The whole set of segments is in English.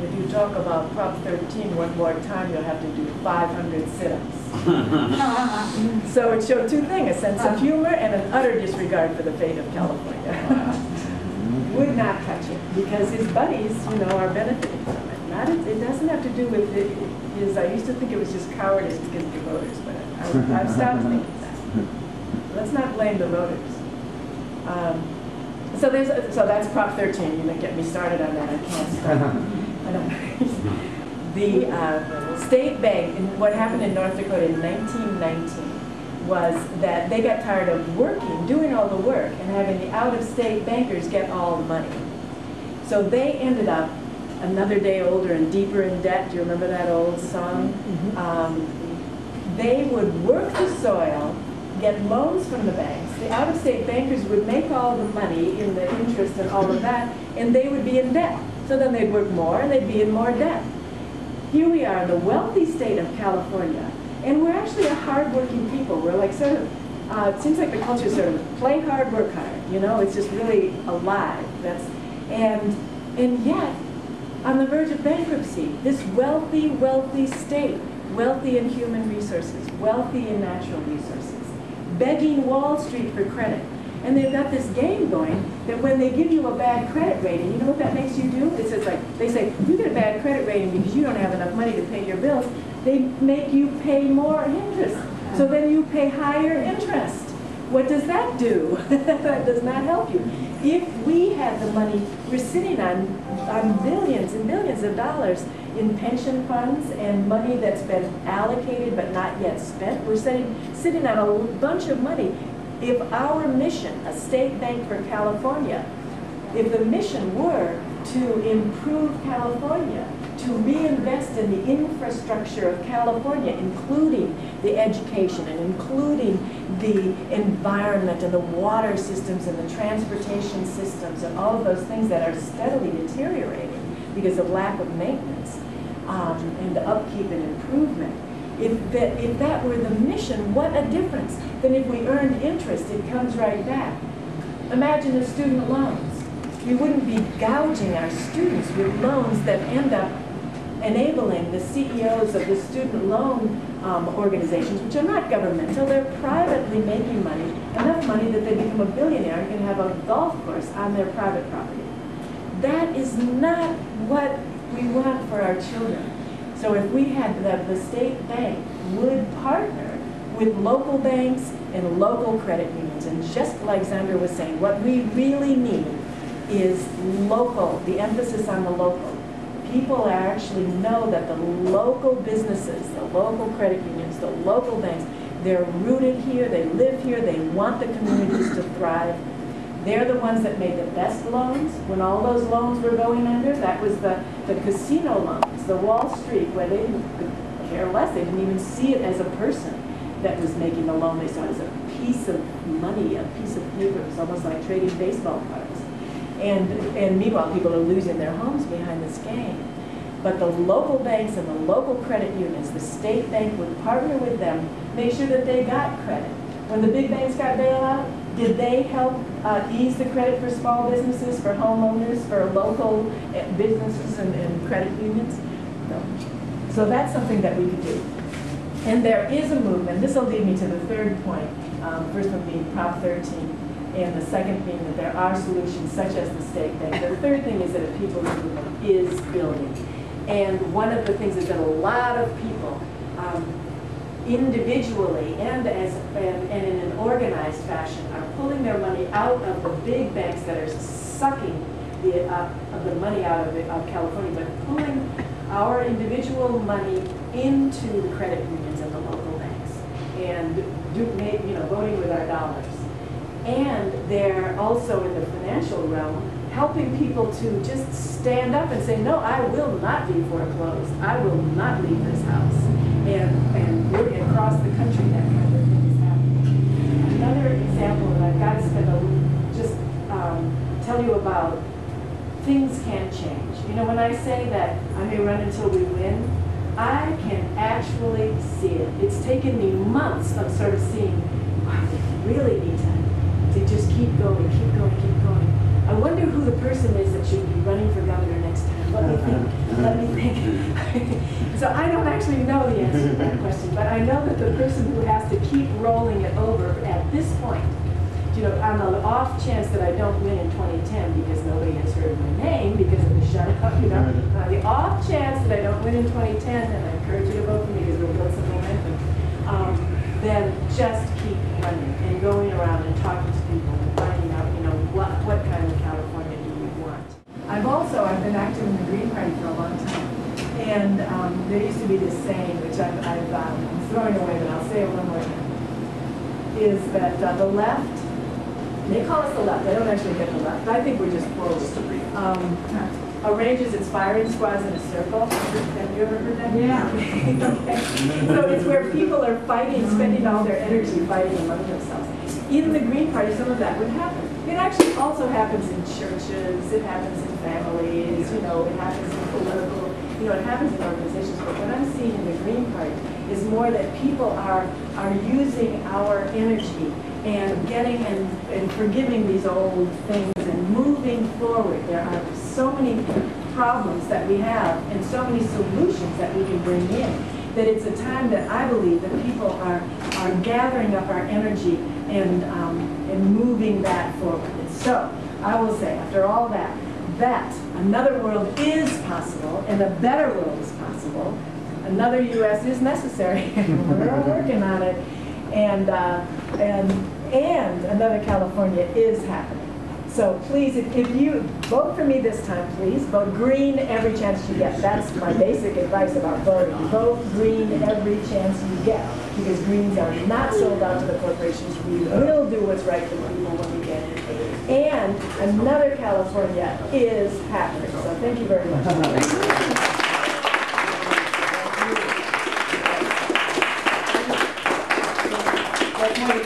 If you talk about Prop 13 one more time, you'll have to do 500 sit-ups. So it showed two things, a sense of humor and an utter disregard for the fate of California. Would not touch it, because his buddies, you know, are benefiting from it. It doesn't have to do with his, I used to think it was just cowardice against the voters, but I've stopped thinking that. Let's not blame the voters. So that's Prop 13. You may get me started on that. I can't stop. The state bank, and what happened in North Dakota in 1919 was that they got tired of working, doing all the work, and having the out-of-state bankers get all the money. So they ended up another day older and deeper in debt. Do you remember that old song? They would work the soil, get loans from the banks. The out-of-state bankers would make all the money in the interest and all of that, and they would be in debt. So then they'd work more, and they'd be in more debt. Here we are, the wealthy state of California, and we're actually a hard-working people. We're like sort of, it seems like the culture is sort of play hard, work hard. You know, it's just really alive. And yet, on the verge of bankruptcy, this wealthy, wealthy state, wealthy in human resources, wealthy in natural resources, begging Wall Street for credit. And they've got this game going that when they give you a bad credit rating, you know what that makes you do? It's just like, they say, you get a bad credit rating because you don't have enough money to pay your bills. They make you pay more interest. So then you pay higher interest. What does that do? That does not help you. If we had the money, we're sitting on billions and billions of dollars in pension funds and money that's been allocated but not yet spent. We're sitting on a bunch of money. If our mission, a state bank for California, if the mission were to improve California, to reinvest in the infrastructure of California, including the education and including the environment and the water systems and the transportation systems and all of those things that are steadily deteriorating because of lack of maintenance and upkeep and improvement. If that were the mission, what a difference. Then if we earned interest, it comes right back. Imagine the student loans. We wouldn't be gouging our students with loans that end up enabling the CEOs of the student loan organizations, which are not governmental, they're privately making money, enough money that they become a billionaire and can have a golf course on their private property. That is not what we want for our children. So if we had the state bank would partner with local banks and local credit unions, and just like Xandra was saying, what we really need is local, the emphasis on the local. People actually know that the local businesses, the local credit unions, the local banks, they're rooted here, they live here, they want the communities to thrive. They're the ones that made the best loans. When all those loans were going under, that was the casino loans, the Wall Street, where they didn't care less, they didn't even see it as a person that was making the loan. They saw it as a piece of money, a piece of paper. It was almost like trading baseball cards. And meanwhile, people are losing their homes behind this game. But the local banks and the local credit unions, the state bank would partner with them, make sure that they got credit. When the big banks got bailout, did they help ease the credit for small businesses, for homeowners, for local businesses and credit unions? No. So that's something that we could do. And there is a movement. This will lead me to the third point. First one being Prop 13. And the second being that there are solutions such as the state bank. The third thing is that a people's movement is building. And one of the things is that a lot of people, individually and in an organized fashion, are pulling their money out of the big banks that are sucking the money out of California, but pulling our individual money into the credit unions and the local banks, and voting with our dollars. And they're also in the financial realm, helping people to just stand up and say, no, I will not be foreclosed. I will not leave this house. And across the country, that kind of thing is happening. Another example that I've got to tell you about, things can change. You know, when I say that I may run until we win, I can actually see it. It's taken me months of sort of seeing, wow, we really need to just keep going, keep going, keep going. I wonder who the person is that should be running for governor next time. What do you think? Let me think. So I don't actually know the answer to that question, but I know that the person who has to keep rolling it over at this point, you know, on the off chance that I don't win in 2010 because nobody has heard my name because of the shutout, you know, the off chance that I don't win in 2010, and I encourage you to vote for me because we'll build some momentum, then just keep running and going around and talking to people and finding out, you know, what kind of California do you want. I've been active in the Green Party for a long time. And there used to be this saying, which I'm throwing away, but I'll say it one more time, is that the left, they call us the left, I don't actually get the left, I think we're just forward, arranges its firing squads in a circle. Have you ever heard that? Yeah. Okay. So it's where people are fighting, spending all their energy fighting among themselves. In the Green Party, some of that would happen. It actually also happens in churches, it happens in families, you know, it happens in political, you know, it happens in organizations. But what I'm seeing in the Green Party is more that people are using our energy and getting and forgiving these old things and moving forward. There are so many problems that we have and so many solutions that we can bring in that it's a time that I believe that people are gathering up our energy and moving that forward. And so I will say, after all that another world is possible and a better world is possible. Another U.S. is necessary. We're working on it. And another California is happening. So please, if you vote for me this time, please vote green every chance you get. That's my basic advice about voting. Vote green every chance you get, because greens are not sold out to the corporations. We will do what's right for the people when we get it. And another California is happening. So thank you very much.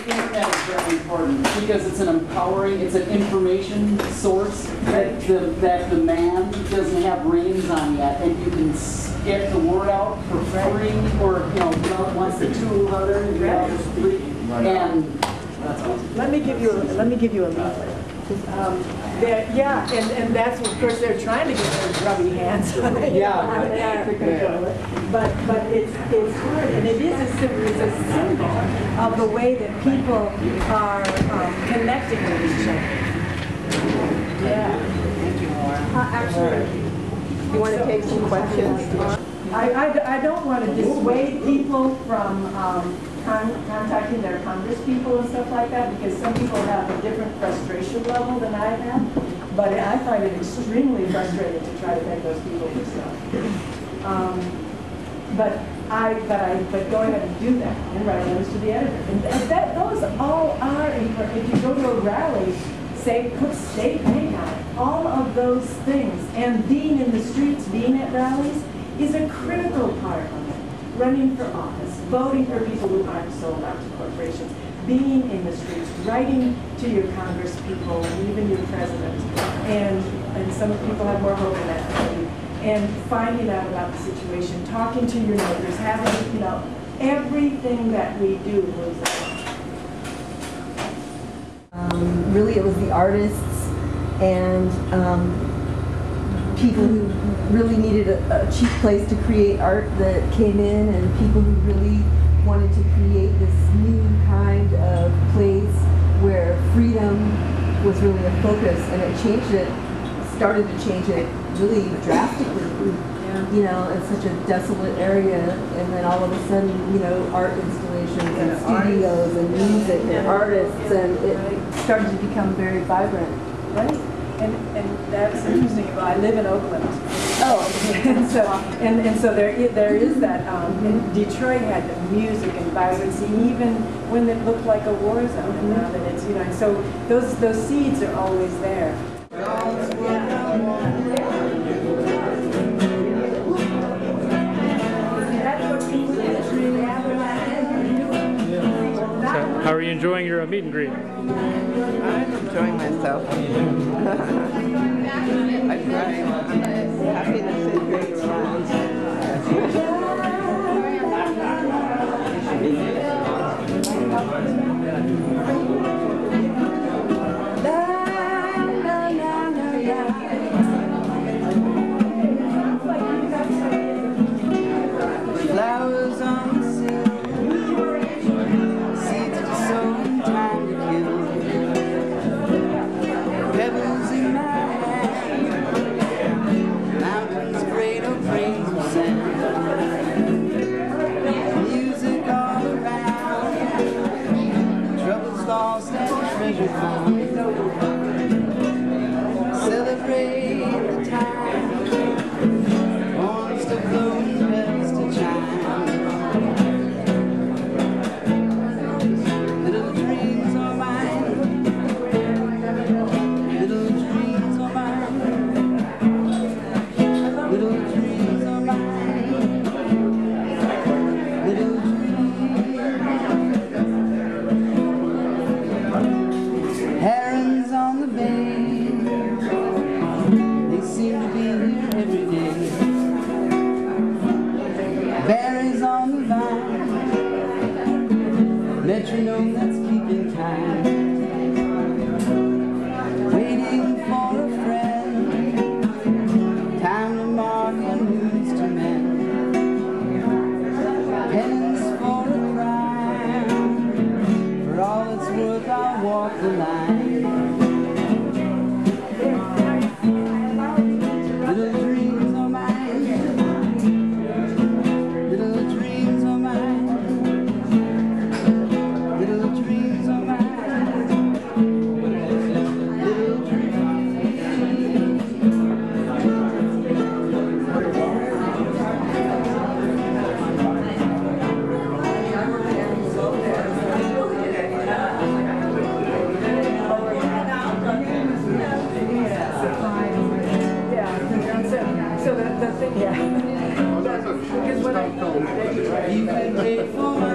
Internet is very important because it's an empowering, it's an information source that the man doesn't have reins on yet, and you can get the word out for free, or once the 200, and that's awesome. Let me give you a leaflet. And that's, of course, they're trying to get those grubby hands. But it's hard, and it is a symbol of the way that people are connecting with each other. Yeah. Thank you, Laura. Actually, you want to take some questions? I don't want to dissuade people from contacting their congresspeople and stuff like that, because some people have a different frustration level than I have. But I find it extremely frustrating to try to make those people do stuff. But go ahead and do that and write letters to the editor. And those all are important. If you go to a rally, put state bank on it. All of those things, and being in the streets, being at rallies, is a critical part of it. Running for office, voting for people who aren't sold out to corporations, being in the streets, writing to your congresspeople and even your president, and some people have more hope in that maybe, and finding out about the situation, talking to your neighbors, having, everything that we do moves along. Really, it was the artists and people who really needed a cheap place to create art that came in, and people who really wanted to create this new kind of place where freedom was really a focus, and it started to change it really drastically. It's such a desolate area, and then all of a sudden, art installations and studios and music and artists, and it started to become very vibrant. Right? And that's interesting. I live in Oakland. Oh, and so there is that. And Detroit had the music and vibrancy even when it looked like a war zone, and now that it's so those seeds are always there. How are you enjoying your meet and greet? I'm enjoying myself. I try. I'm happy to sit here and relax. metronome that's keeping time, waiting for a friend, time to mark and moves to mend, penance for a crime, for all it's worth I'll walk the line. Little dreams are mine, little dreams are mine, little dreams are mine, little dreams. So the thing, yeah. Because when You can wait for